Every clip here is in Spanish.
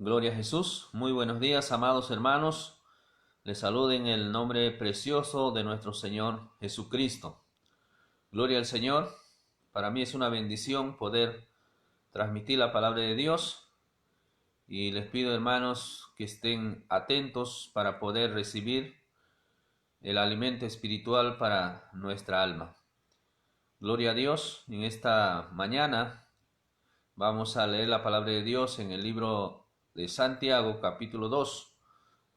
Gloria a Jesús. Muy buenos días, amados hermanos. Les saludo en el nombre precioso de nuestro Señor Jesucristo. Gloria al Señor. Para mí es una bendición poder transmitir la palabra de Dios y les pido, hermanos, que estén atentos para poder recibir el alimento espiritual para nuestra alma. Gloria a Dios. En esta mañana vamos a leer la palabra de Dios en el libro de Santiago, capítulo 2,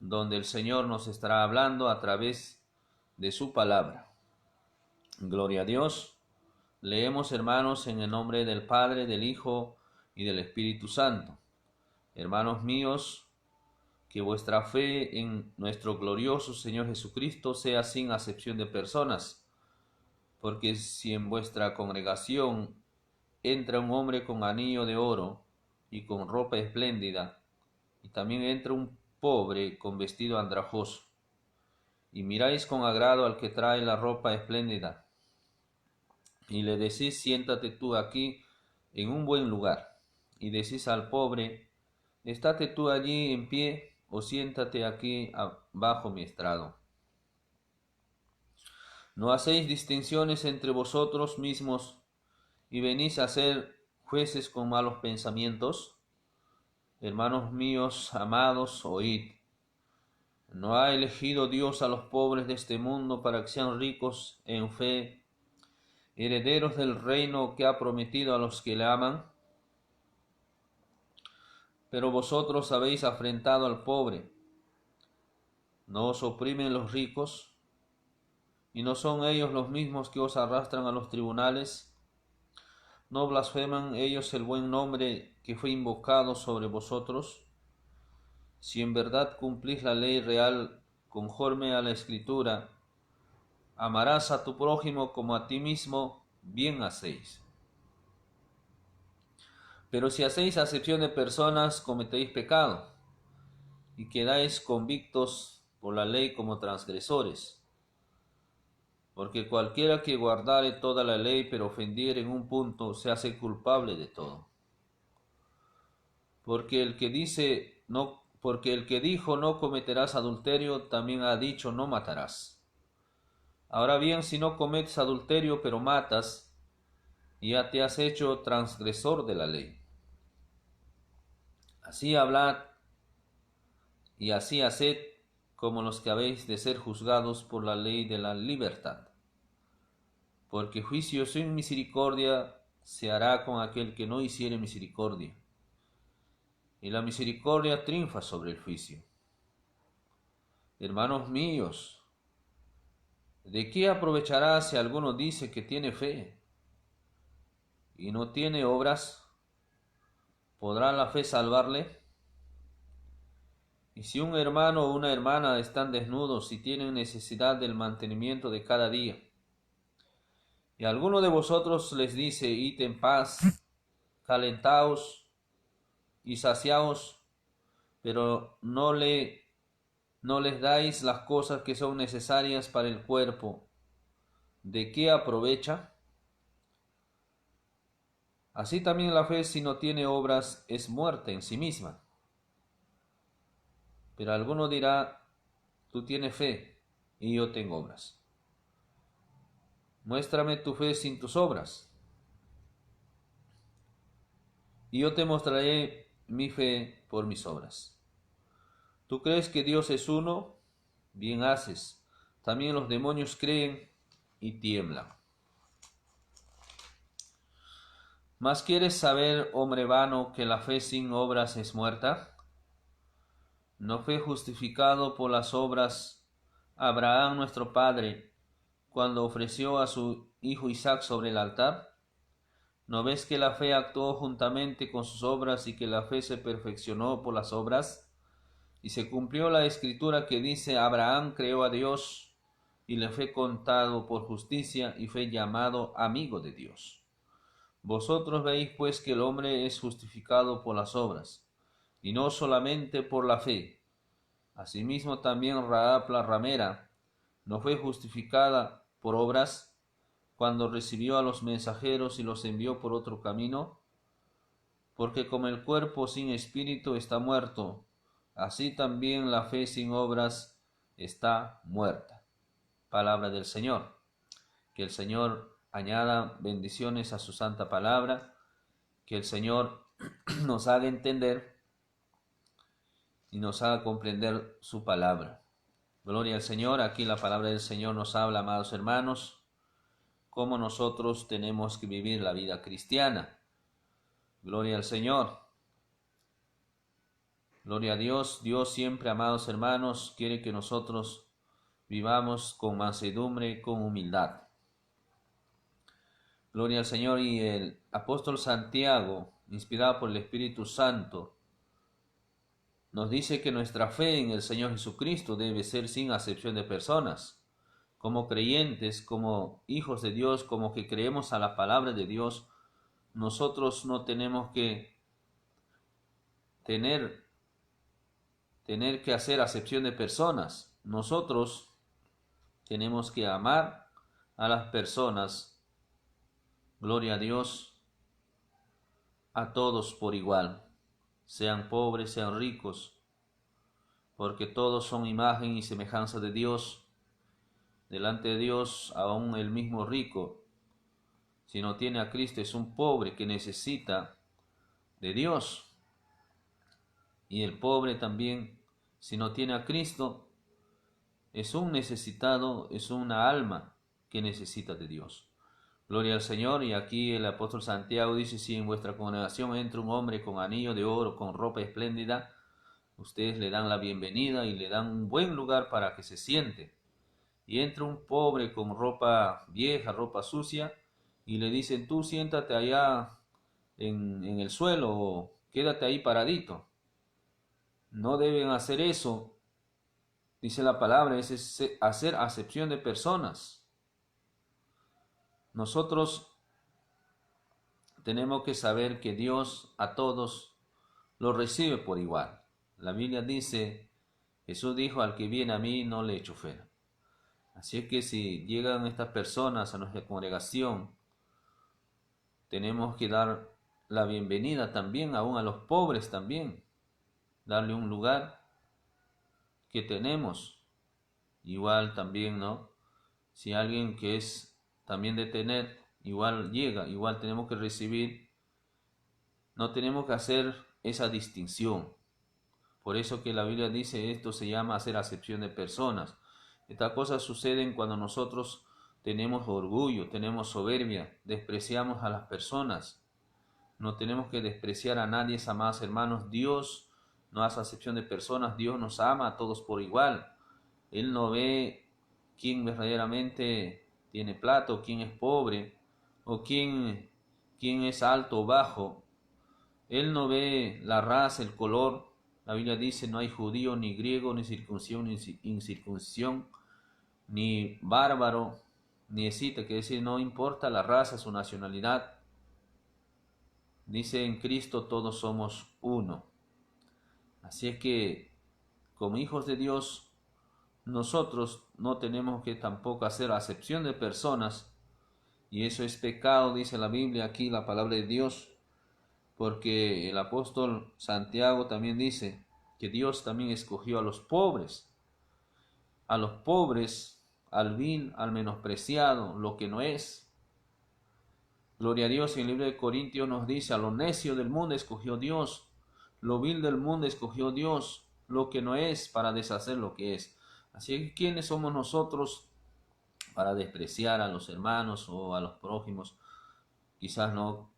donde el Señor nos estará hablando a través de su palabra. Gloria a Dios. Leemos, hermanos, en el nombre del Padre, del Hijo y del Espíritu Santo. Hermanos míos, que vuestra fe en nuestro glorioso Señor Jesucristo sea sin acepción de personas, porque si en vuestra congregación entra un hombre con anillo de oro y con ropa espléndida, y también entra un pobre con vestido andrajoso, y miráis con agrado al que trae la ropa espléndida, y le decís, siéntate tú aquí en un buen lugar, y decís al pobre, estate tú allí en pie, o siéntate aquí bajo mi estrado. ¿No hacéis distinciones entre vosotros mismos, y venís a ser jueces con malos pensamientos? Hermanos míos, amados, oíd. ¿No ha elegido Dios a los pobres de este mundo para que sean ricos en fe, herederos del reino que ha prometido a los que le aman? Pero vosotros habéis afrentado al pobre. ¿No os oprimen los ricos? ¿Y no son ellos los mismos que os arrastran a los tribunales? ¿No blasfeman ellos el buen nombre que fue invocado sobre vosotros? Si en verdad cumplís la ley real conforme a la Escritura, amarás a tu prójimo como a ti mismo, bien hacéis. Pero si hacéis acepción de personas, cometéis pecado, y quedáis convictos por la ley como transgresores. Porque cualquiera que guardare toda la ley, pero ofendiere en un punto, se hace culpable de todo. Porque el que dijo no cometerás adulterio, también ha dicho no matarás. Ahora bien, si no cometes adulterio, pero matas, ya te has hecho transgresor de la ley. Así hablad y así haced como los que habéis de ser juzgados por la ley de la libertad. Porque juicio sin misericordia se hará con aquel que no hiciere misericordia. Y la misericordia triunfa sobre el juicio. Hermanos míos, ¿de qué aprovechará si alguno dice que tiene fe y no tiene obras? ¿Podrá la fe salvarle? Y si un hermano o una hermana están desnudos y tienen necesidad del mantenimiento de cada día, y alguno de vosotros les dice, id en paz, calentaos y saciaos, pero no les dais las cosas que son necesarias para el cuerpo, ¿de qué aprovecha? Así también la fe, si no tiene obras, es muerta en sí misma. Pero alguno dirá, tú tienes fe y yo tengo obras. Muéstrame tu fe sin tus obras, y yo te mostraré mi fe por mis obras. ¿Tú crees que Dios es uno? Bien haces. También los demonios creen y tiemblan. ¿Mas quieres saber, hombre vano, que la fe sin obras es muerta? ¿No fue justificado por las obras Abraham nuestro padre cuando ofreció a su hijo Isaac sobre el altar? ¿No ves que la fe actuó juntamente con sus obras y que la fe se perfeccionó por las obras? Y se cumplió la escritura que dice, Abraham creó a Dios y le fue contado por justicia y fue llamado amigo de Dios. Vosotros veis pues que el hombre es justificado por las obras, y no solamente por la fe. Asimismo también Rahab la ramera no fue justificada por obras cuando recibió a los mensajeros y los envió por otro camino. Porque como el cuerpo sin espíritu está muerto, así también la fe sin obras está muerta. Palabra del Señor. Que el Señor añada bendiciones a su santa palabra, que el Señor nos haga entender y nos haga comprender su palabra. Gloria al Señor. Aquí la palabra del Señor nos habla, amados hermanos, cómo nosotros tenemos que vivir la vida cristiana. Gloria al Señor. Gloria a Dios. Dios siempre, amados hermanos, quiere que nosotros vivamos con mansedumbre, con humildad. Gloria al Señor. Y el apóstol Santiago, inspirado por el Espíritu Santo, nos dice que nuestra fe en el Señor Jesucristo debe ser sin acepción de personas. Como creyentes, como hijos de Dios, como que creemos a la palabra de Dios, nosotros no tenemos que tener que hacer acepción de personas. Nosotros tenemos que amar a las personas, gloria a Dios, a todos por igual, sean pobres, sean ricos, porque todos son imagen y semejanza de Dios. Delante de Dios, aún el mismo rico, si no tiene a Cristo, es un pobre que necesita de Dios. Y el pobre también, si no tiene a Cristo, es un necesitado, es una alma que necesita de Dios. Gloria al Señor. Y aquí el apóstol Santiago dice: si en vuestra congregación entra un hombre con anillo de oro, con ropa espléndida, ustedes le dan la bienvenida y le dan un buen lugar para que se siente. Y entra un pobre con ropa vieja, ropa sucia, y le dicen: tú siéntate allá en el suelo o quédate ahí paradito. No deben hacer eso, dice la palabra, es hacer acepción de personas. Nosotros tenemos que saber que Dios a todos lo recibe por igual. La Biblia dice, Jesús dijo: al que viene a mí no le echo fuera. Así es que si llegan estas personas a nuestra congregación, tenemos que dar la bienvenida también, aún a los pobres también, darle un lugar que tenemos. Igual también, ¿no? Si alguien que es también de tener, igual llega, igual tenemos que recibir. No tenemos que hacer esa distinción. Por eso que la Biblia dice, esto se llama hacer acepción de personas. Estas cosas suceden cuando nosotros tenemos orgullo, tenemos soberbia, despreciamos a las personas. No tenemos que despreciar a nadie, amados hermanos. Dios no hace acepción de personas, Dios nos ama a todos por igual. Él no ve quién verdaderamente tiene plata o quién es pobre o quién es alto o bajo. Él no ve la raza, el color. La Biblia dice: no hay judío, ni griego, ni circuncisión, ni incircuncisión, ni bárbaro, ni escita, que decir, no importa la raza, su nacionalidad. Dice: en Cristo todos somos uno. Así es que, como hijos de Dios, nosotros no tenemos que tampoco hacer acepción de personas, y eso es pecado, dice la Biblia aquí, la palabra de Dios, porque el apóstol Santiago también dice que Dios también escogió a los pobres, al vil, al menospreciado, lo que no es. Gloria a Dios. En el libro de Corintios nos dice: a lo necio del mundo escogió Dios, lo vil del mundo escogió Dios, lo que no es, para deshacer lo que es. Así que, ¿quiénes somos nosotros para despreciar a los hermanos o a los prójimos? Quizás no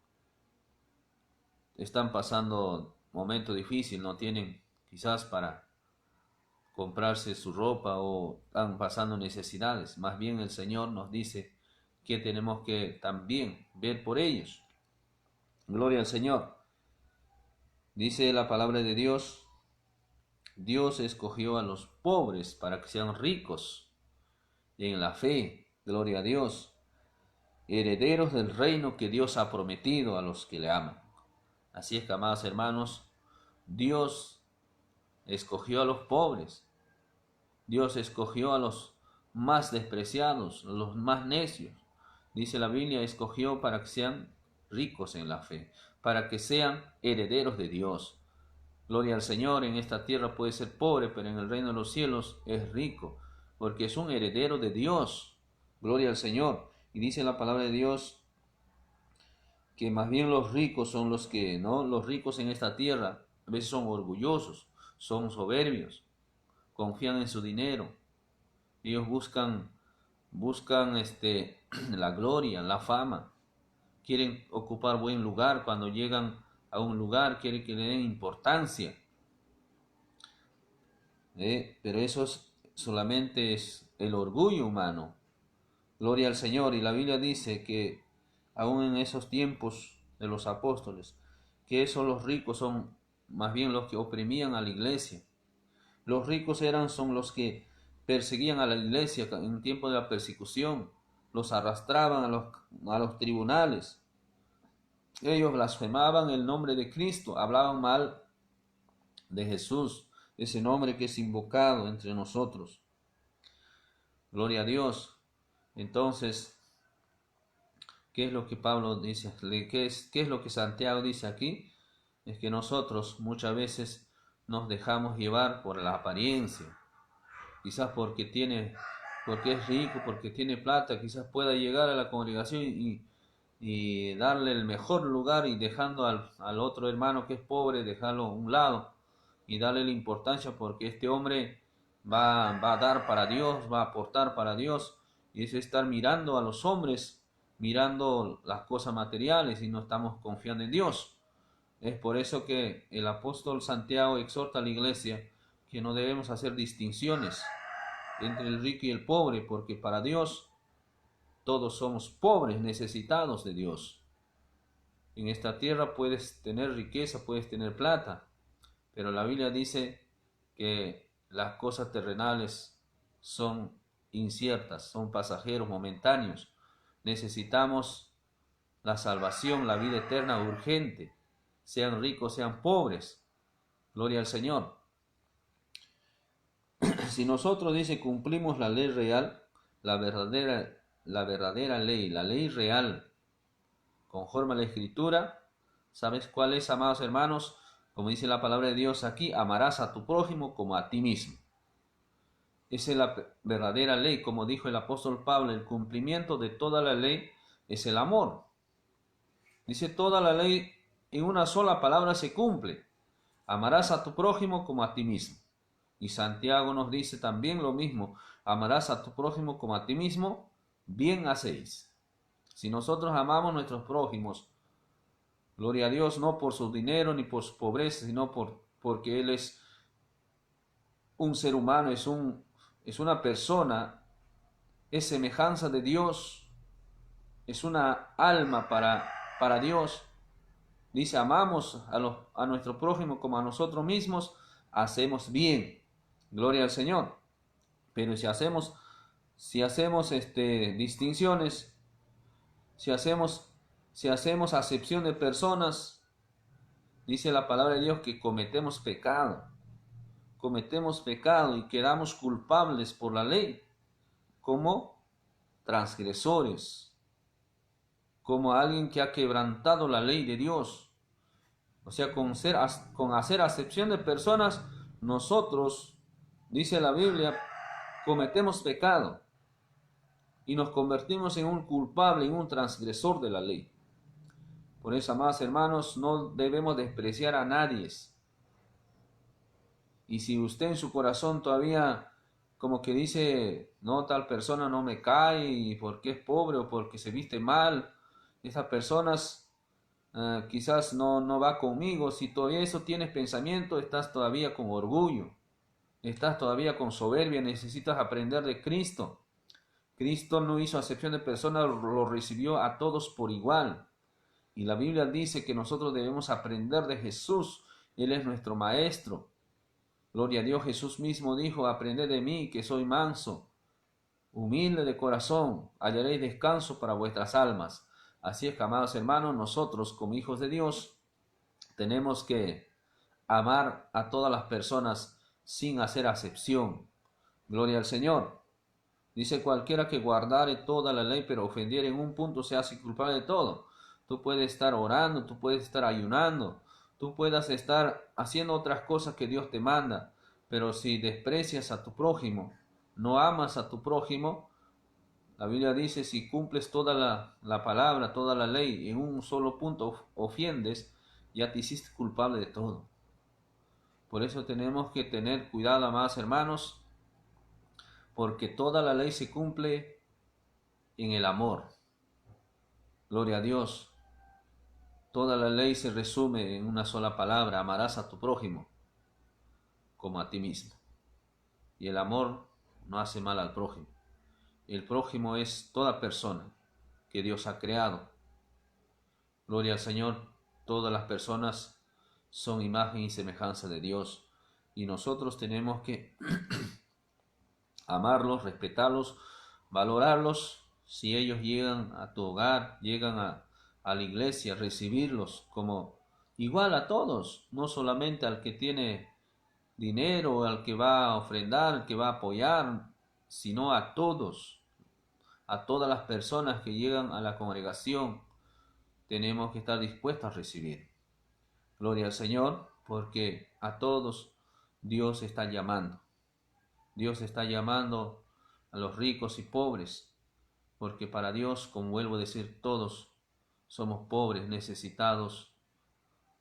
están pasando momentos difíciles, no tienen quizás para comprarse su ropa o están pasando necesidades. Más bien el Señor nos dice que tenemos que también ver por ellos. Gloria al Señor. Dice la palabra de Dios: Dios escogió a los pobres para que sean ricos en la fe. Gloria a Dios. Herederos del reino que Dios ha prometido a los que le aman. Así es que, amados hermanos, Dios escogió a los pobres. Dios escogió a los más despreciados, los más necios. Dice la Biblia: escogió para que sean ricos en la fe, para que sean herederos de Dios. Gloria al Señor. En esta tierra puede ser pobre, pero en el reino de los cielos es rico, porque es un heredero de Dios. Gloria al Señor. Y dice la palabra de Dios que más bien los ricos son los que, ¿no? Los ricos en esta tierra a veces son orgullosos, son soberbios, confían en su dinero. Ellos buscan la gloria, la fama. Quieren ocupar buen lugar. Cuando llegan a un lugar quieren que le den importancia. Pero solamente es el orgullo humano. Gloria al Señor. Y la Biblia dice que aún en esos tiempos de los apóstoles, que los ricos son más bien los que oprimían a la iglesia. Los ricos son los que perseguían a la iglesia en tiempo de la persecución, los arrastraban a los tribunales. Ellos blasfemaban el nombre de Cristo, hablaban mal de Jesús, ese nombre que es invocado entre nosotros. Gloria a Dios. Entonces, ¿qué es lo que Pablo dice? ¿Qué es lo que Santiago dice aquí? Es que nosotros muchas veces nos dejamos llevar por la apariencia. Quizás porque es rico, porque tiene plata, quizás pueda llegar a la congregación y darle el mejor lugar, y dejando al otro hermano que es pobre, dejarlo a un lado y darle la importancia porque este hombre va a dar para Dios, va a aportar para Dios. Y es estar mirando a los hombres, mirando las cosas materiales, y no estamos confiando en Dios. Es por eso que el apóstol Santiago exhorta a la iglesia que no debemos hacer distinciones entre el rico y el pobre, porque para Dios todos somos pobres, necesitados de Dios. En esta tierra puedes tener riqueza, puedes tener plata, pero la Biblia dice que las cosas terrenales son inciertas, son pasajeros, momentáneos. Necesitamos la salvación, la vida eterna urgente, sean ricos, sean pobres. Gloria al Señor. Si nosotros, dice, cumplimos la ley real, la verdadera ley, la ley real, conforme a la Escritura, ¿sabes cuál es, amados hermanos? Como dice la palabra de Dios aquí, amarás a tu prójimo como a ti mismo. Esa es la verdadera ley, como dijo el apóstol Pablo, el cumplimiento de toda la ley es el amor. Dice, toda la ley en una sola palabra se cumple. Amarás a tu prójimo como a ti mismo. Y Santiago nos dice también lo mismo, amarás a tu prójimo como a ti mismo, bien hacéis. Si nosotros amamos a nuestros prójimos, gloria a Dios, no por su dinero ni por su pobreza, sino porque Él es un ser humano, es una persona, es semejanza de Dios, es una alma para Dios. Dice, amamos a nuestro prójimo como a nosotros mismos, hacemos bien. Gloria al Señor. Pero si hacemos distinciones, si hacemos acepción de personas, dice la palabra de Dios que cometemos pecado y quedamos culpables por la ley como transgresores, como alguien que ha quebrantado la ley de Dios. O sea, con hacer acepción de personas, nosotros, dice la Biblia, cometemos pecado y nos convertimos en un culpable, en un transgresor de la ley. Por eso, amados hermanos, no debemos despreciar a nadie. Y si usted en su corazón todavía como que dice, no, tal persona no me cae porque es pobre o porque se viste mal, esas personas quizás no va conmigo. Si todavía eso tienes pensamiento, estás todavía con orgullo, estás todavía con soberbia, necesitas aprender de Cristo. Cristo no hizo acepción de personas, lo recibió a todos por igual. Y la Biblia dice que nosotros debemos aprender de Jesús. Él es nuestro maestro. Gloria a Dios, Jesús mismo dijo, aprended de mí que soy manso, humilde de corazón, hallaréis descanso para vuestras almas. Así es que, amados hermanos, nosotros como hijos de Dios tenemos que amar a todas las personas sin hacer acepción. Gloria al Señor. Dice, cualquiera que guardare toda la ley pero ofendiere en un punto se hace culpable de todo. Tú puedes estar orando, tú puedes estar ayunando, tú puedas estar haciendo otras cosas que Dios te manda, pero si desprecias a tu prójimo, no amas a tu prójimo, la Biblia dice, si cumples toda la palabra, toda la ley, en un solo punto ofendes, ya te hiciste culpable de todo. Por eso tenemos que tener cuidado, amados hermanos, porque toda la ley se cumple en el amor. Gloria a Dios. Toda la ley se resume en una sola palabra: amarás a tu prójimo como a ti mismo. Y el amor no hace mal al prójimo. El prójimo es toda persona que Dios ha creado. Gloria al Señor. Todas las personas son imagen y semejanza de Dios. Y nosotros tenemos que amarlos, respetarlos, valorarlos. Si ellos llegan a tu hogar, llegan a la iglesia, recibirlos como igual a todos, no solamente al que tiene dinero, al que va a ofrendar, al que va a apoyar, sino a todos, a todas las personas que llegan a la congregación. Tenemos que estar dispuestos a recibir. Gloria al Señor, porque a todos Dios está llamando. Dios está llamando a los ricos y pobres, porque para Dios, como vuelvo a decir, todos somos pobres, necesitados,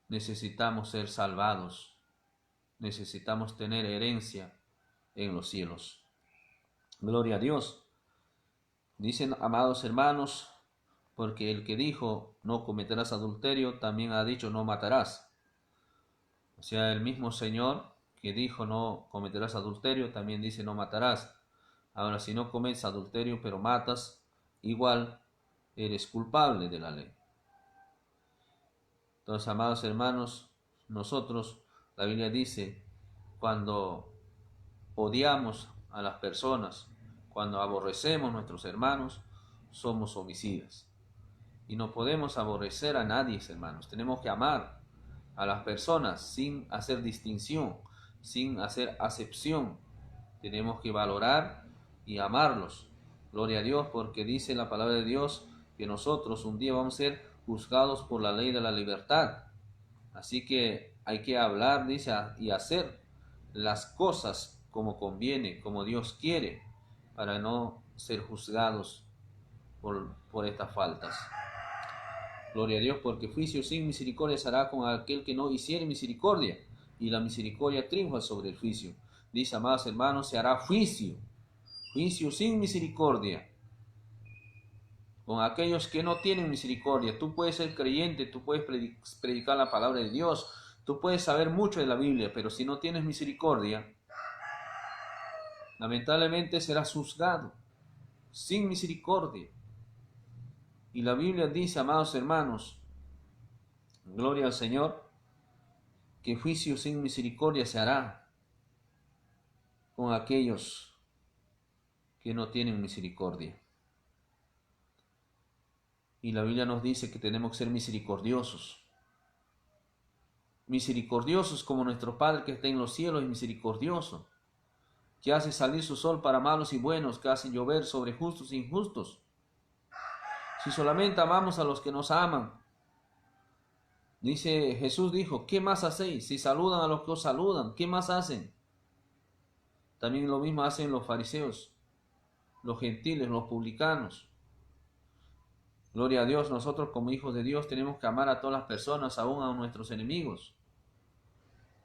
necesitamos ser salvados, necesitamos tener herencia en los cielos. Gloria a Dios. Dicen, amados hermanos, porque el que dijo no cometerás adulterio, también ha dicho no matarás. O sea, el mismo Señor que dijo no cometerás adulterio, también dice no matarás. Ahora, si no cometes adulterio pero matas, igual eres culpable de la ley. Entonces, amados hermanos, nosotros, la Biblia dice, cuando odiamos a las personas, cuando aborrecemos a nuestros hermanos, somos homicidas. Y no podemos aborrecer a nadie, hermanos. Tenemos que amar a las personas sin hacer distinción, sin hacer acepción. Tenemos que valorar y amarlos. Gloria a Dios, porque dice la palabra de Dios que nosotros un día vamos a ser juzgados por la ley de la libertad. Así que hay que hablar, dice, y hacer las cosas como conviene, como Dios quiere, para no ser juzgados por estas faltas. Gloria a Dios, porque juicio sin misericordia se hará con aquel que no hiciere misericordia, y la misericordia triunfa sobre el juicio. Dice, amados hermanos, se hará juicio sin misericordia con aquellos que no tienen misericordia. Tú puedes ser creyente, tú puedes predicar la palabra de Dios, tú puedes saber mucho de la Biblia, pero si no tienes misericordia, lamentablemente serás juzgado sin misericordia. Y la Biblia dice, amados hermanos, gloria al Señor, que juicio sin misericordia se hará con aquellos que no tienen misericordia. Y la Biblia nos dice que tenemos que ser misericordiosos. Misericordiosos como nuestro Padre que está en los cielos es misericordioso, que hace salir su sol para malos y buenos, que hace llover sobre justos e injustos. Si solamente amamos a los que nos aman, dice Jesús dijo, ¿qué más hacéis? Si saludan a los que os saludan, ¿qué más hacen? También lo mismo hacen los fariseos, los gentiles, los publicanos. Gloria a Dios, nosotros como hijos de Dios tenemos que amar a todas las personas, aún a nuestros enemigos.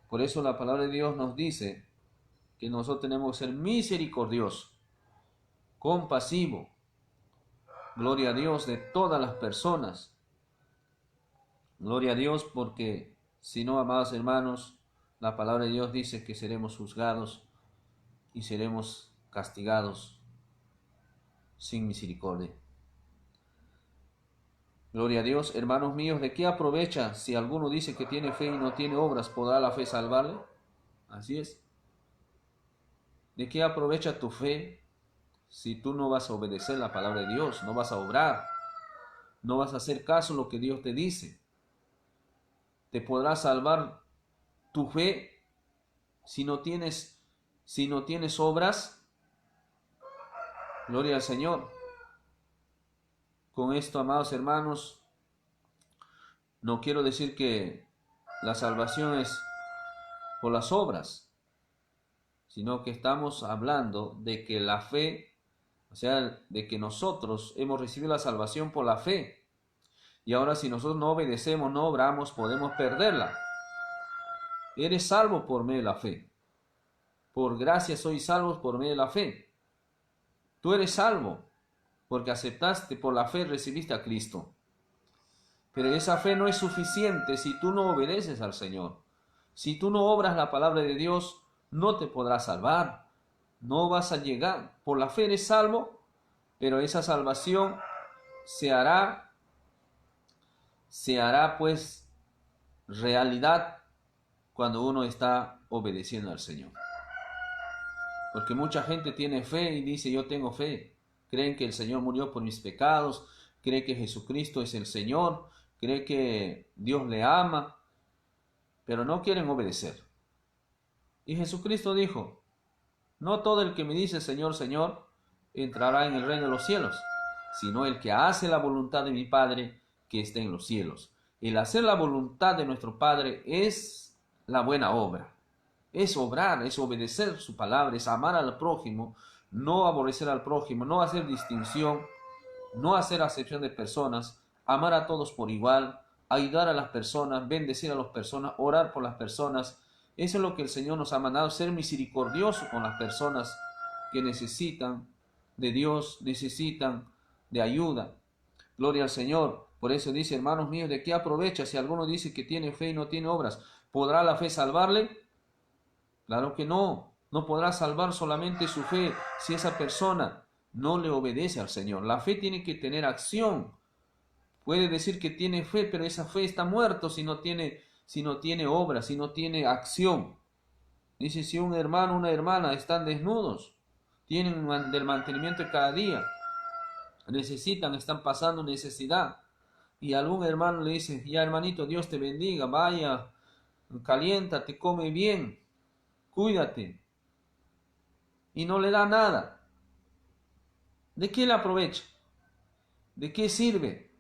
Por eso la palabra de Dios nos dice que nosotros tenemos que ser misericordiosos, compasivos. Gloria a Dios de todas las personas. Gloria a Dios, porque si no, amados hermanos, la palabra de Dios dice que seremos juzgados y seremos castigados sin misericordia. Gloria a Dios, hermanos míos, ¿de qué aprovecha si alguno dice que tiene fe y no tiene obras? ¿Podrá la fe salvarle? Así es. ¿De qué aprovecha tu fe si tú no vas a obedecer la palabra de Dios? No vas a obrar, no vas a hacer caso a lo que Dios te dice. ¿Te podrá salvar tu fe si no tienes obras? Gloria al Señor. Con esto, amados hermanos, No quiero decir que la salvación es por las obras, sino que estamos hablando de que la fe, o sea, de que nosotros hemos recibido la salvación por la fe. Y ahora si nosotros no obedecemos, no obramos, podemos perderla. Eres salvo por medio de la fe. Por gracia sois salvos por medio de la fe. Tú eres salvo porque aceptaste por la fe, recibiste a Cristo. Pero esa fe no es suficiente si tú no obedeces al Señor. Si tú no obras la palabra de Dios, no te podrás salvar. No vas a llegar. Por la fe eres salvo, pero esa salvación se hará pues realidad cuando uno está obedeciendo al Señor. Porque mucha gente tiene fe y dice yo tengo fe. Creen que el Señor murió por mis pecados, creen que Jesucristo es el Señor, creen que Dios le ama, pero no quieren obedecer. Y Jesucristo dijo, no todo el que me dice Señor, Señor, entrará en el reino de los cielos, sino el que hace la voluntad de mi Padre que está en los cielos. El hacer la voluntad de nuestro Padre es la buena obra. Es obrar, es obedecer su palabra, es amar al prójimo, no aborrecer al prójimo, no hacer distinción, no hacer acepción de personas, amar a todos por igual, ayudar a las personas, bendecir a las personas, orar por las personas. Eso es lo que el Señor nos ha mandado, ser misericordioso con las personas que necesitan de Dios, necesitan de ayuda. Gloria al Señor. Por eso dice, hermanos míos, ¿de qué aprovecha si alguno dice que tiene fe y no tiene obras? ¿Podrá la fe salvarle? Claro que no. No podrá salvar solamente su fe si esa persona no le obedece al Señor. La fe tiene que tener acción. Puede decir que tiene fe, pero esa fe está muerta si no tiene obra, si no tiene acción. Dice, si un hermano o una hermana están desnudos, tienen del mantenimiento de cada día, necesitan, están pasando necesidad, y algún hermano le dice, ya hermanito, Dios te bendiga, vaya, caliéntate, come bien, cuídate, y no le da nada, ¿de qué le aprovecha? ¿De qué sirve?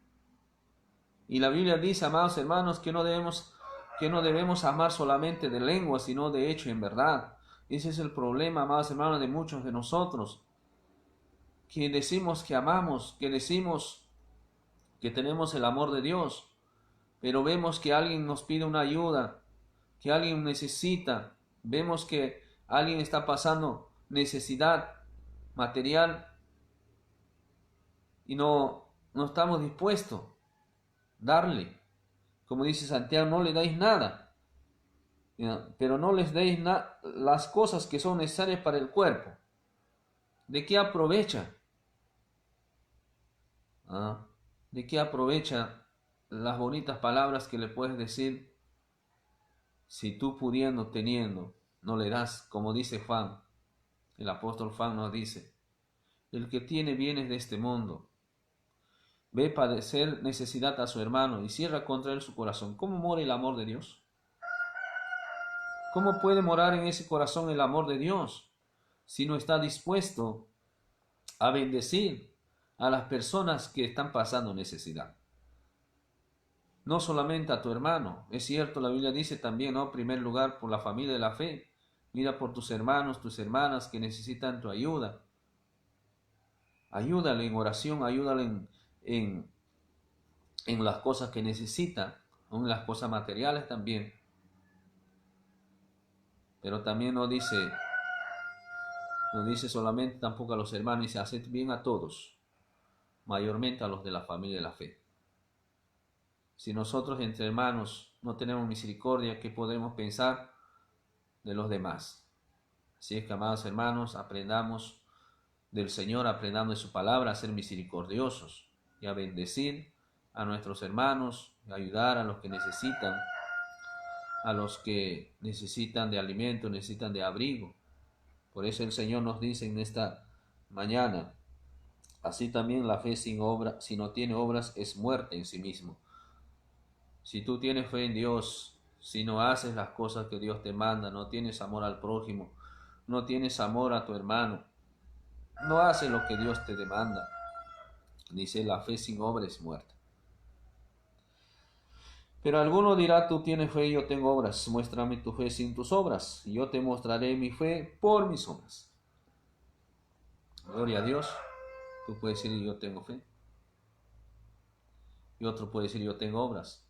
Y la Biblia dice, amados hermanos, que no debemos amar solamente de lengua, sino de hecho en verdad. Ese es el problema, amados hermanos, de muchos de nosotros, que decimos que amamos, que decimos que tenemos el amor de Dios, pero vemos que alguien nos pide una ayuda, que alguien necesita, vemos que alguien está pasando necesidad material y no estamos dispuestos a darle. Como dice Santiago, no le dais nada, pero no les deis las cosas que son necesarias para el cuerpo. ¿De qué aprovecha? ¿De qué aprovecha las bonitas palabras que le puedes decir si tú pudiendo, teniendo, no le das? Como dice Juan, el apóstol Juan nos dice, el que tiene bienes de este mundo, ve padecer necesidad a su hermano y cierra contra él su corazón. ¿Cómo mora el amor de Dios? ¿Cómo puede morar en ese corazón el amor de Dios si no está dispuesto a bendecir a las personas que están pasando necesidad? No solamente a tu hermano, es cierto, la Biblia dice también, ¿no? En primer lugar, por la familia de la fe. Mira por tus hermanos, tus hermanas que necesitan tu ayuda. Ayúdale en oración, ayúdale en las cosas que necesita, en las cosas materiales también. Pero también no dice solamente tampoco a los hermanos, dice, haced bien a todos, mayormente a los de la familia de la fe. Si nosotros entre hermanos no tenemos misericordia, ¿qué podremos pensar de los demás? Así es que, amados hermanos, aprendamos del Señor, aprendamos de su palabra a ser misericordiosos y a bendecir a nuestros hermanos, a ayudar a los que necesitan, de alimento, necesitan de abrigo. Por eso el Señor nos dice en esta mañana, así también la fe sin obra, si no tiene obras, es muerte en sí mismo. Si tú tienes fe en Dios, si no haces las cosas que Dios te manda, no tienes amor al prójimo, no tienes amor a tu hermano, no haces lo que Dios te demanda, dice, la fe sin obra es muerta. Pero alguno dirá, tú tienes fe y yo tengo obras. Muéstrame tu fe sin tus obras, y yo te mostraré mi fe por mis obras. Gloria a Dios. Tú puedes decir, yo tengo fe. Y otro puede decir, yo tengo obras.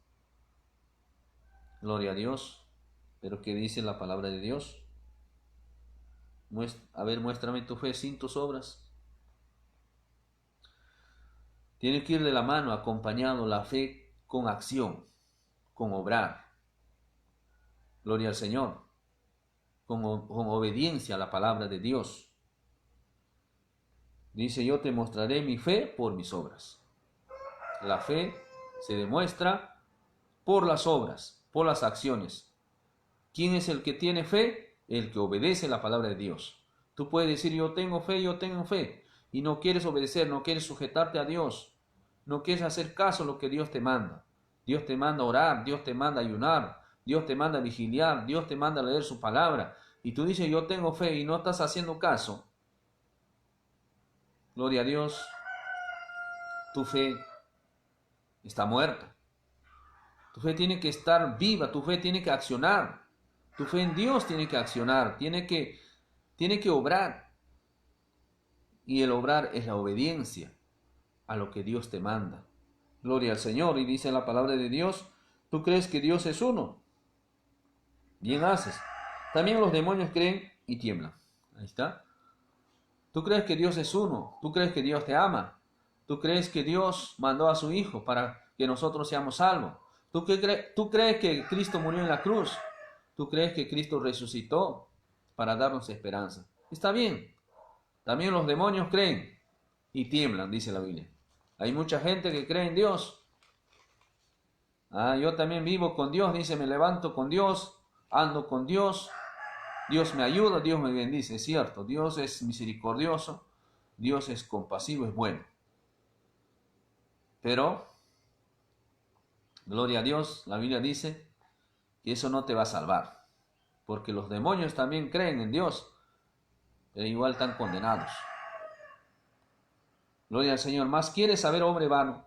Gloria a Dios. Pero ¿qué dice la palabra de Dios? A ver, muéstrame tu fe sin tus obras. Tiene que ir de la mano, acompañado la fe con acción, con obrar. Gloria al Señor. Con obediencia a la palabra de Dios. Dice, yo te mostraré mi fe por mis obras. La fe se demuestra por las obras, por las acciones. ¿Quién es el que tiene fe? El que obedece la palabra de Dios. Tú puedes decir, yo tengo fe, y no quieres obedecer, no quieres sujetarte a Dios, no quieres hacer caso a lo que Dios te manda. Dios te manda orar, Dios te manda ayunar, Dios te manda vigiliar, Dios te manda leer su palabra, y tú dices, yo tengo fe, y no estás haciendo caso. Gloria a Dios, tu fe está muerta. Tu fe tiene que estar viva, tu fe tiene que accionar. Tu fe en Dios tiene que accionar, tiene que obrar. Y el obrar es la obediencia a lo que Dios te manda. Gloria al Señor. Y dice la palabra de Dios, ¿tú crees que Dios es uno? Bien haces. También los demonios creen y tiemblan. Ahí está. Tú crees que Dios es uno, tú crees que Dios te ama, tú crees que Dios mandó a su Hijo para que nosotros seamos salvos. ¿Tú crees que Cristo murió en la cruz? ¿Tú crees que Cristo resucitó para darnos esperanza? Está bien. También los demonios creen y tiemblan, dice la Biblia. Hay mucha gente que cree en Dios. Yo también vivo con Dios, dice, me levanto con Dios, ando con Dios. Dios me ayuda, Dios me bendice, es cierto. Dios es misericordioso, Dios es compasivo, es bueno. Pero, gloria a Dios, la Biblia dice que eso no te va a salvar. Porque los demonios también creen en Dios, pero igual están condenados. Gloria al Señor. Más quieres saber, hombre vano,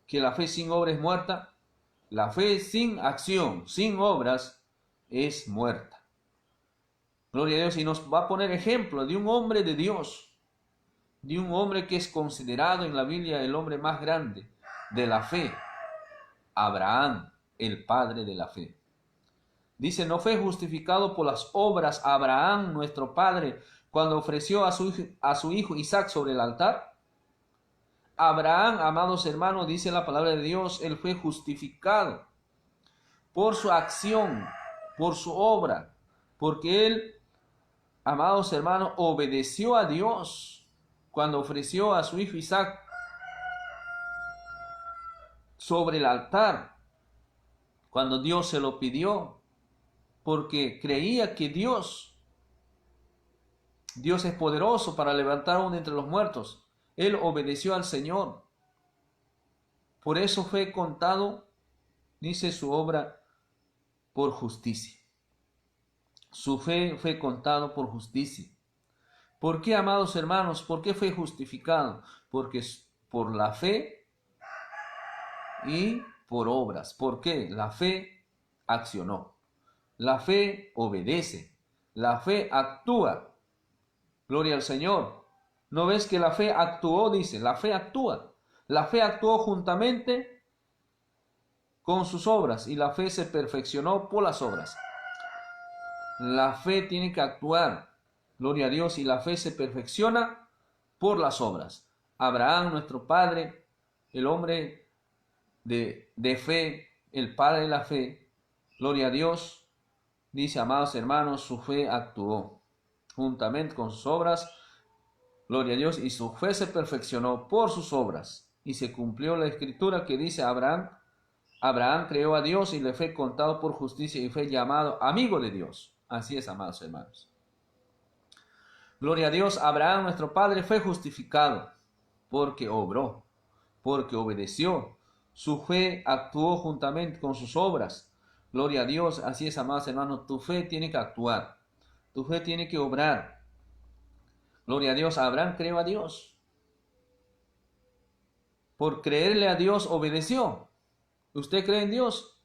que la fe sin obra es muerta. La fe sin acción, sin obras, es muerta. Gloria a Dios, y nos va a poner ejemplo de un hombre de Dios, de un hombre que es considerado en la Biblia el hombre más grande de la fe, Abraham, el padre de la fe. Dice, ¿no fue justificado por las obras Abraham, nuestro padre, cuando ofreció a su hijo Isaac sobre el altar? Abraham, amados hermanos, dice la palabra de Dios, él fue justificado por su acción, por su obra, porque él, amados hermanos, obedeció a Dios cuando ofreció a su hijo Isaac sobre el altar, cuando Dios se lo pidió, porque creía que Dios es poderoso para levantar a uno entre los muertos. Él obedeció al Señor. Por eso fue contado, dice su obra, por justicia. Su fe fue contado por justicia. ¿Por qué, amados hermanos? ¿Por qué fue justificado? Porque por la fe y por obras. ¿Por qué? La fe accionó. La fe obedece. La fe actúa. Gloria al Señor. ¿No ves que la fe actuó? Dice, la fe actúa. La fe actuó juntamente con sus obras y la fe se perfeccionó por las obras. La fe tiene que actuar. Gloria a Dios, y la fe se perfecciona por las obras. Abraham, nuestro padre, el hombre de fe, el padre de la fe, gloria a Dios, dice, amados hermanos, su fe actuó juntamente con sus obras, gloria a Dios, y su fe se perfeccionó por sus obras, y se cumplió la escritura que dice, Abraham creó a Dios y le fue contado por justicia y fue llamado amigo de Dios. Así es, amados hermanos. Gloria a Dios, Abraham, nuestro padre, fue justificado porque obró, porque obedeció. Su fe actuó juntamente con sus obras. Gloria a Dios, así es, amados hermanos, tu fe tiene que actuar, tu fe tiene que obrar. Gloria a Dios, Abraham creó a Dios. Por creerle a Dios, obedeció. ¿Usted cree en Dios?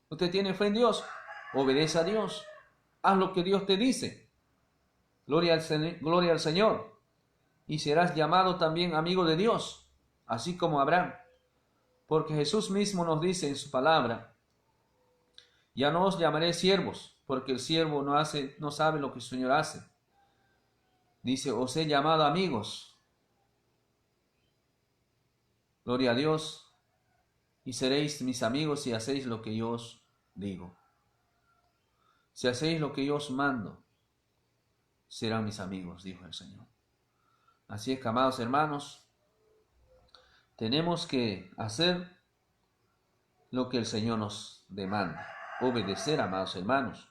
¿Usted tiene fe en Dios? Obedece a Dios. Haz lo que Dios te dice. Gloria al Señor. Y serás llamado también amigo de Dios, así como Abraham. Porque Jesús mismo nos dice en su palabra: ya no os llamaré siervos, porque el siervo no sabe lo que su Señor hace. Dice: os he llamado amigos. Gloria a Dios. Y seréis mis amigos si hacéis lo que yo os digo. Si hacéis lo que yo os mando, serán mis amigos, dijo el Señor. Así es que, amados hermanos, tenemos que hacer lo que el Señor nos demanda. Obedecer, amados hermanos.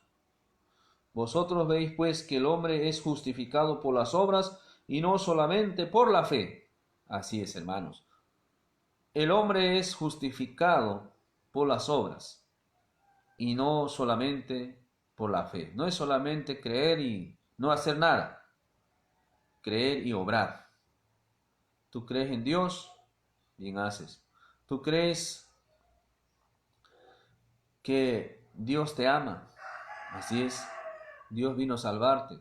Vosotros veis pues que el hombre es justificado por las obras y no solamente por la fe. Así es, hermanos. El hombre es justificado por las obras y no solamente por la fe. No es solamente creer y no hacer nada. Creer y obrar. Tú crees en Dios, bien haces. Tú crees que Dios te ama. Así es. Dios vino a salvarte.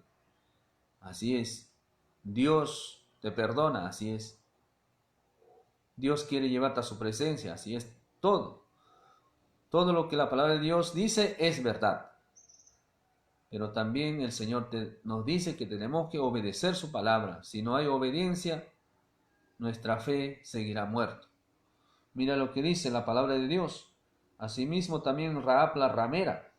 Así es. Dios te perdona. Así es. Dios quiere llevarte a su presencia. Así es. Todo lo que la palabra de Dios dice es verdad. Pero también el Señor nos dice que tenemos que obedecer su palabra. Si no hay obediencia, nuestra fe seguirá muerta. Mira lo que dice la palabra de Dios. Asimismo también Rahab la ramera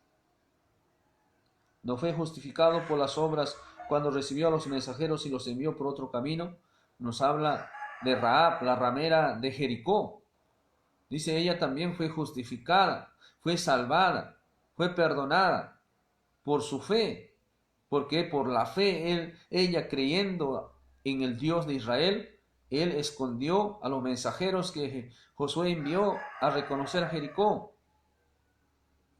no fue justificado por las obras cuando recibió a los mensajeros y los envió por otro camino. Nos habla de Rahab, la ramera de Jericó. Dice: ella también fue justificada, fue salvada, fue perdonada por su fe. Porque por la fe ella creyendo en el Dios de Israel, él escondió a los mensajeros que Josué envió a reconocer a Jericó.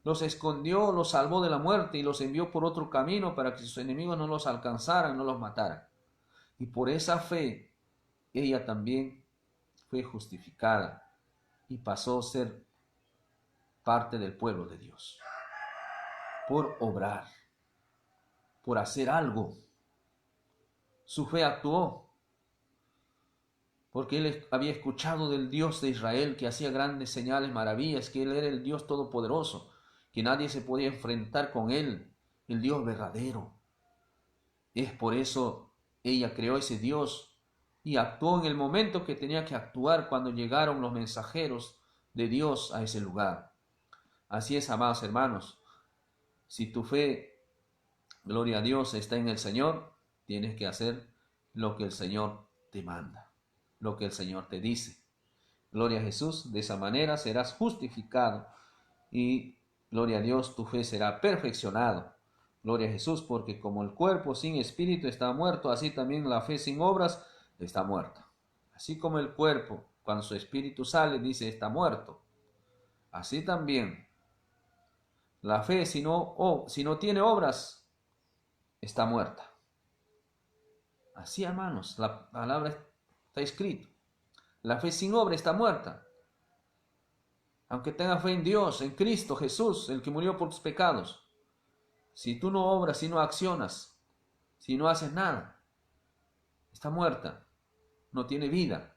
Los escondió, los salvó de la muerte y los envió por otro camino para que sus enemigos no los alcanzaran, no los mataran. Y por esa fe, ella también fue justificada y pasó a ser parte del pueblo de Dios. Por obrar, por hacer algo. Su fe actuó, porque él había escuchado del Dios de Israel que hacía grandes señales, maravillas, que él era el Dios todopoderoso, que nadie se podía enfrentar con él, el Dios verdadero. Es por eso ella creó ese Dios y actuó en el momento que tenía que actuar cuando llegaron los mensajeros de Dios a ese lugar. Así es, amados hermanos, si tu fe, gloria a Dios, está en el Señor, tienes que hacer lo que el Señor te manda, lo que el Señor te dice. Gloria a Jesús, de esa manera serás justificado y gloria a Dios, tu fe será perfeccionada. Gloria a Jesús, porque como el cuerpo sin espíritu está muerto, así también la fe sin obras está muerta. Así como el cuerpo, cuando su espíritu sale, dice está muerto. Así también la fe, si no tiene obras, está muerta. Así, hermanos, la palabra está escrito. La fe sin obra está muerta. Aunque tengas fe en Dios, en Cristo Jesús, el que murió por tus pecados. Si tú no obras, si no accionas, si no haces nada, está muerta, no tiene vida.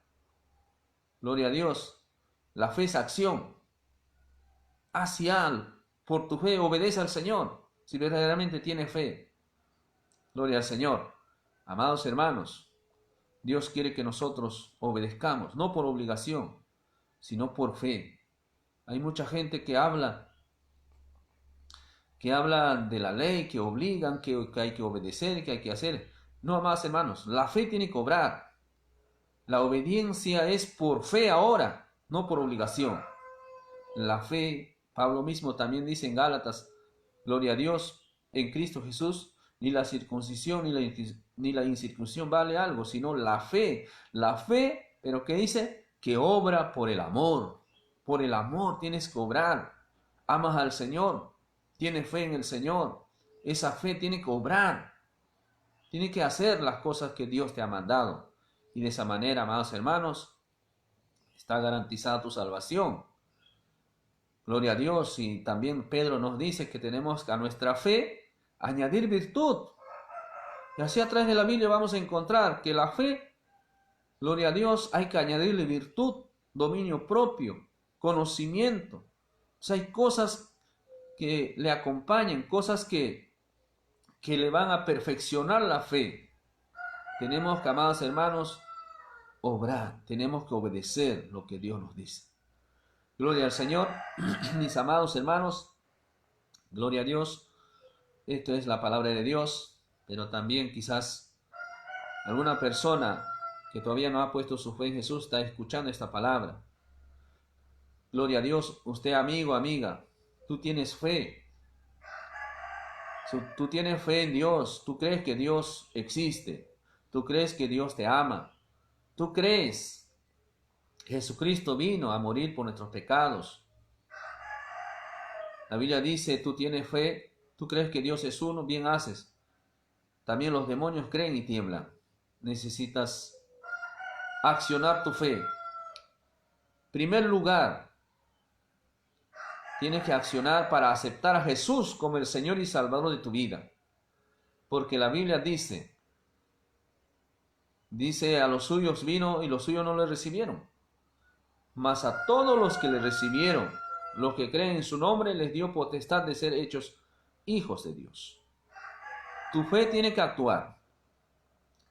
Gloria a Dios. La fe es acción. Por tu fe, obedece al Señor, si verdaderamente tienes fe. Gloria al Señor. Amados hermanos, Dios quiere que nosotros obedezcamos, no por obligación, sino por fe. Hay mucha gente que habla de la ley, que obligan, que hay que obedecer, que hay que hacer. No, amados hermanos, la fe tiene que obrar. La obediencia es por fe ahora, no por obligación. La fe, Pablo mismo también dice en Gálatas, gloria a Dios, en Cristo Jesús, ni la circuncisión ni la incircuncisión vale algo, sino la fe, pero ¿qué dice? Que obra por el amor. Por el amor tienes que obrar. Amas al Señor, tienes fe en el Señor. Esa fe tiene que obrar. Tiene que hacer las cosas que Dios te ha mandado. Y de esa manera, amados hermanos, está garantizada tu salvación. Gloria a Dios. Y también Pedro nos dice que tenemos a nuestra fe añadir virtud. Y así a través de la Biblia vamos a encontrar que la fe, gloria a Dios, hay que añadirle virtud, dominio propio, conocimiento. O sea, hay cosas que le acompañan, cosas que le van a perfeccionar la fe. Tenemos que, amados hermanos, obrar, tenemos que obedecer lo que Dios nos dice. Gloria al Señor, mis amados hermanos, gloria a Dios. Esto es la palabra de Dios, pero también quizás alguna persona que todavía no ha puesto su fe en Jesús está escuchando esta palabra. Gloria a Dios, usted amigo, amiga, tú tienes fe. Tú tienes fe en Dios, tú crees que Dios existe, tú crees que Dios te ama, tú crees que Jesucristo vino a morir por nuestros pecados. La Biblia dice, tú tienes fe, tú crees que Dios es uno, bien haces. También los demonios creen y tiemblan. Necesitas accionar tu fe. Primer lugar, tienes que accionar para aceptar a Jesús como el Señor y Salvador de tu vida. Porque la Biblia dice, a los suyos vino y los suyos no le recibieron. Mas a todos los que le recibieron, los que creen en su nombre, les dio potestad de ser hechos hijos de Dios. Tu fe tiene que actuar.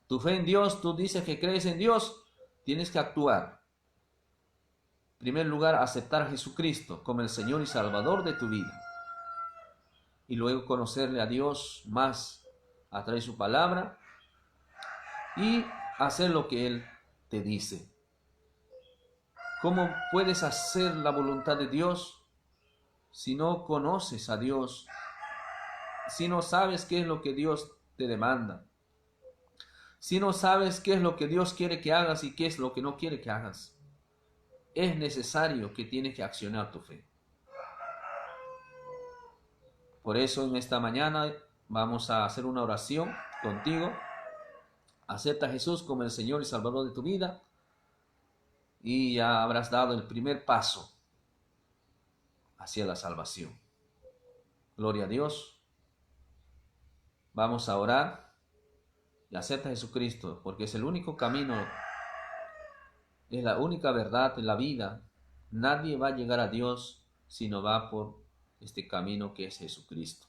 Tu fe en Dios, tú dices que crees en Dios, tienes que actuar. En primer lugar, aceptar a Jesucristo como el Señor y Salvador de tu vida. Y luego conocerle a Dios más a través de su palabra y hacer lo que Él te dice. ¿Cómo puedes hacer la voluntad de Dios si no conoces a Dios? Si no sabes qué es lo que Dios te demanda. Si no sabes qué es lo que Dios quiere que hagas y qué es lo que no quiere que hagas. Es necesario que tienes que accionar tu fe. Por eso en esta mañana vamos a hacer una oración contigo. Acepta a Jesús como el Señor y Salvador de tu vida y ya habrás dado el primer paso hacia la salvación. Gloria a Dios. Vamos a orar y acepta a Jesucristo porque es el único camino, es la única verdad en la vida. Nadie va a llegar a Dios si no va por este camino que es Jesucristo.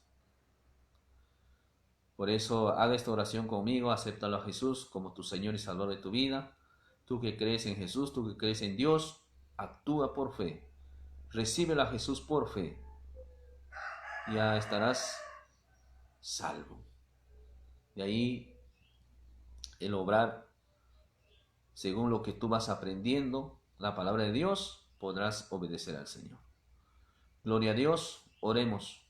Por eso haga esta oración conmigo, acéptalo a Jesús como tu Señor y Salvador de tu vida. Tú que crees en Jesús, tú que crees en Dios, actúa por fe. Recíbelo a Jesús por fe. Ya estarás salvo. De ahí el obrar según lo que tú vas aprendiendo, la palabra de Dios, podrás obedecer al Señor. Gloria a Dios, oremos.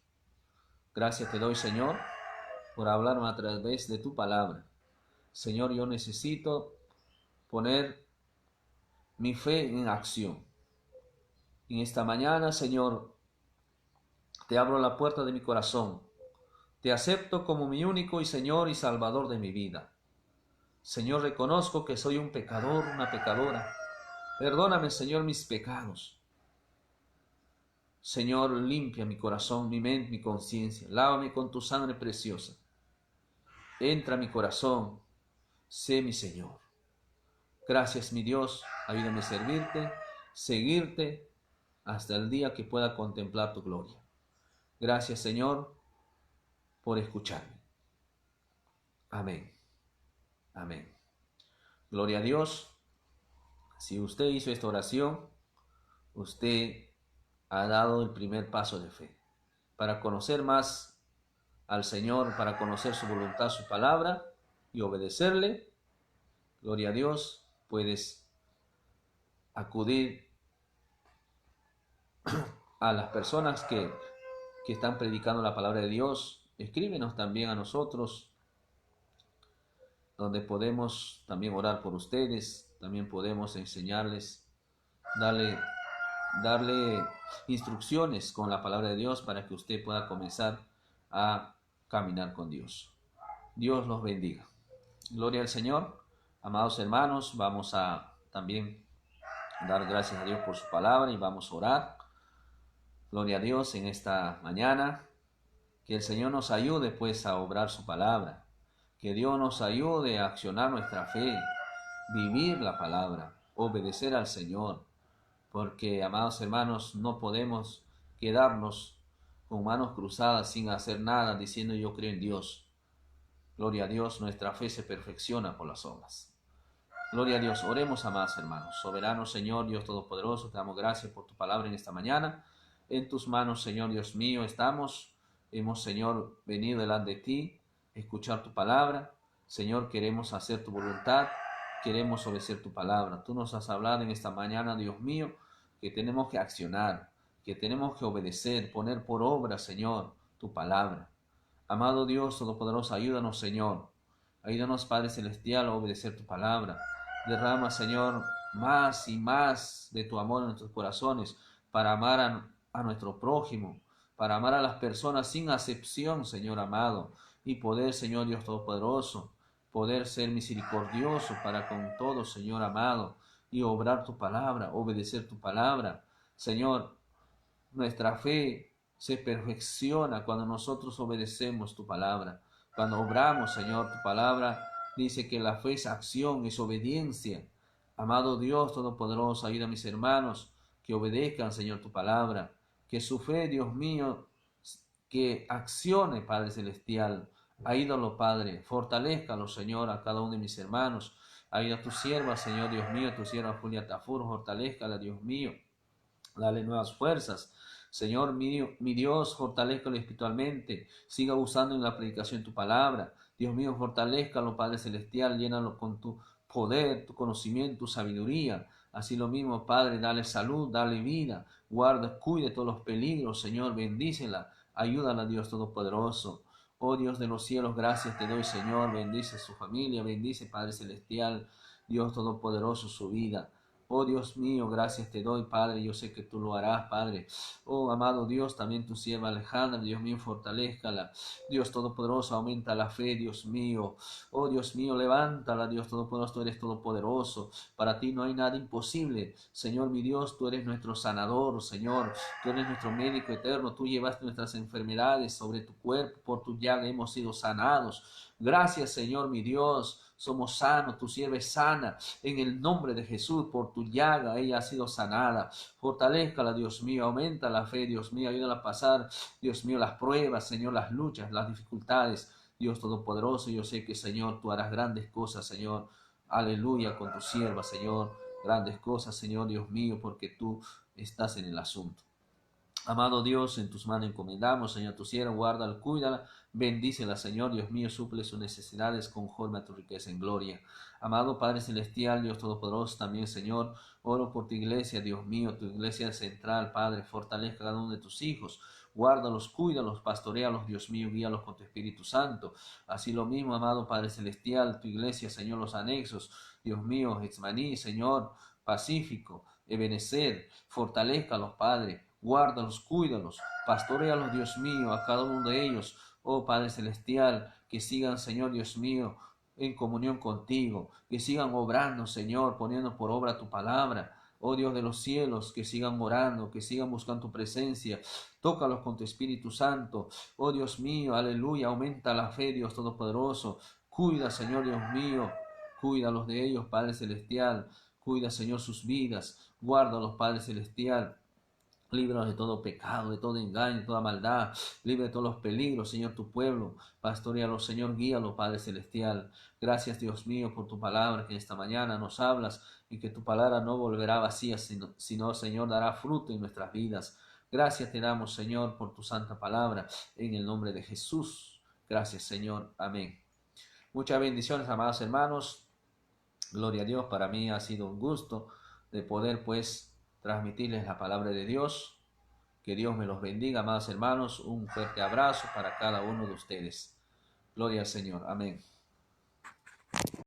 Gracias te doy, Señor, por hablarme a través de tu palabra. Señor, yo necesito poner mi fe en acción. En esta mañana, Señor, te abro la puerta de mi corazón. Te acepto como mi único y Señor y Salvador de mi vida. Señor, reconozco que soy un pecador, una pecadora. Perdóname, Señor, mis pecados. Señor, limpia mi corazón, mi mente, mi conciencia. Lávame con tu sangre preciosa. Entra a mi corazón. Sé mi Señor. Gracias, mi Dios. Ayúdame a servirte, seguirte, hasta el día que pueda contemplar tu gloria. Gracias, Señor, por escucharme. Amén. Amén. Gloria a Dios. Si usted hizo esta oración, usted ha dado el primer paso de fe. Para conocer más al Señor, para conocer su voluntad, su palabra y obedecerle, gloria a Dios, puedes acudir a las personas que están predicando la palabra de Dios. Escríbenos también a nosotros, donde podemos también orar por ustedes, también podemos enseñarles, darle instrucciones con la palabra de Dios para que usted pueda comenzar a caminar con Dios. Dios los bendiga. Gloria al Señor. Amados hermanos, vamos a también dar gracias a Dios por su palabra y vamos a orar. Gloria a Dios en esta mañana. Que el Señor nos ayude pues a obrar su palabra. Que Dios nos ayude a accionar nuestra fe, vivir la palabra, obedecer al Señor. Porque, amados hermanos, no podemos quedarnos con manos cruzadas sin hacer nada, diciendo yo creo en Dios. Gloria a Dios, nuestra fe se perfecciona por las obras. Gloria a Dios, oremos, amados hermanos. Soberano Señor, Dios Todopoderoso, te damos gracias por tu palabra en esta mañana. En tus manos, Señor Dios mío, estamos. Hemos, Señor, venido delante de ti, escuchar tu palabra. Señor, queremos hacer tu voluntad, queremos obedecer tu palabra. Tú nos has hablado en esta mañana, Dios mío, que tenemos que accionar, que tenemos que obedecer, poner por obra, Señor, tu palabra. Amado Dios Todopoderoso, ayúdanos, Señor. Ayúdanos, Padre Celestial, a obedecer tu palabra. Derrama, Señor, más y más de tu amor en nuestros corazones para amar a nuestro prójimo, para amar a las personas sin acepción, Señor amado, y poder, Señor Dios Todopoderoso, poder ser misericordioso para con todos, Señor amado, y obrar tu palabra, obedecer tu palabra. Señor, nuestra fe se perfecciona cuando nosotros obedecemos tu palabra. Cuando obramos, Señor, tu palabra dice que la fe es acción, es obediencia. Amado Dios Todopoderoso, ayuda a mis hermanos que obedezcan, Señor, tu palabra. Que su fe, Dios mío, que accione, Padre Celestial. Ayúdalo, Padre. Fortalézcalo, Señor, a cada uno de mis hermanos. Ayuda a tu sierva, Señor, Dios mío, tu sierva Julia Tafur. Fortalézcala, Dios mío. Dale nuevas fuerzas. Señor mi Dios, fortalézcalo espiritualmente. Siga usando en la predicación tu palabra. Dios mío, fortalézcalo, Padre Celestial. Llénalo con tu poder, tu conocimiento, tu sabiduría. Así lo mismo, Padre, dale salud, dale vida. Guarda, cuide todos los peligros, Señor. Bendícela. Ayúdala, Dios Todopoderoso. Oh Dios de los cielos, gracias te doy, Señor. Bendice su familia, bendice, Padre Celestial. Dios Todopoderoso, su vida. Oh Dios mío, gracias te doy, Padre, yo sé que tú lo harás, Padre. Oh amado Dios, también tu sierva Alejandra, Dios mío, fortalézcala. Dios Todopoderoso, aumenta la fe, Dios mío. Oh Dios mío, levántala, Dios Todopoderoso, tú eres todopoderoso. Para ti no hay nada imposible. Señor mi Dios, tú eres nuestro sanador, Señor. Tú eres nuestro médico eterno. Tú llevaste nuestras enfermedades sobre tu cuerpo. Por tu llaga hemos sido sanados. Gracias, Señor mi Dios. Somos sanos, tu sierva es sana. En el nombre de Jesús, por tu llaga, ella ha sido sanada. Fortalézcala, Dios mío. Aumenta la fe, Dios mío. Ayúdala a pasar, Dios mío, las pruebas, Señor, las luchas, las dificultades. Dios Todopoderoso, yo sé que, Señor, tú harás grandes cosas, Señor. Aleluya, con tu sierva, Señor. Grandes cosas, Señor, Dios mío, porque tú estás en el asunto. Amado Dios, en tus manos encomendamos, Señor, tu sierva, guárdala, cuídala, bendícela, Señor, Dios mío, suple sus necesidades conforme a tu riqueza en gloria. Amado Padre Celestial, Dios Todopoderoso, también, Señor, oro por tu iglesia, Dios mío, tu iglesia central, Padre, fortalezca cada uno de tus hijos, guárdalos, cuídalos, pastorealos, Dios mío, guíalos con tu Espíritu Santo. Así lo mismo, amado Padre Celestial, tu iglesia, Señor, los anexos, Dios mío, Getsemaní, Señor, Pacífico, Ebenecer, fortalézcalos, Padre, guárdalos, cuídalos, pastorealos, Dios mío, a cada uno de ellos, oh Padre Celestial, que sigan, Señor, Dios mío, en comunión contigo, que sigan obrando, Señor, poniendo por obra tu palabra, oh Dios de los cielos, que sigan orando, que sigan buscando tu presencia, tócalos con tu Espíritu Santo, oh Dios mío, aleluya, aumenta la fe, Dios Todopoderoso, cuida, Señor, Dios mío, cuídalos de ellos, Padre Celestial, cuida, Señor, sus vidas, guárdalos, Padre Celestial. Líbranos de todo pecado, de todo engaño, de toda maldad. Libre de todos los peligros, Señor, tu pueblo. Pastorealo, Señor, guíalo, Padre Celestial. Gracias, Dios mío, por tu palabra que esta mañana nos hablas y que tu palabra no volverá vacía, sino, Señor, dará fruto en nuestras vidas. Gracias te damos, Señor, por tu santa palabra, en el nombre de Jesús. Gracias, Señor. Amén. Muchas bendiciones, amados hermanos. Gloria a Dios, para mí ha sido un gusto de poder, pues, transmitirles la palabra de Dios. Que Dios me los bendiga, amados hermanos. Un fuerte abrazo para cada uno de ustedes. Gloria al Señor. Amén.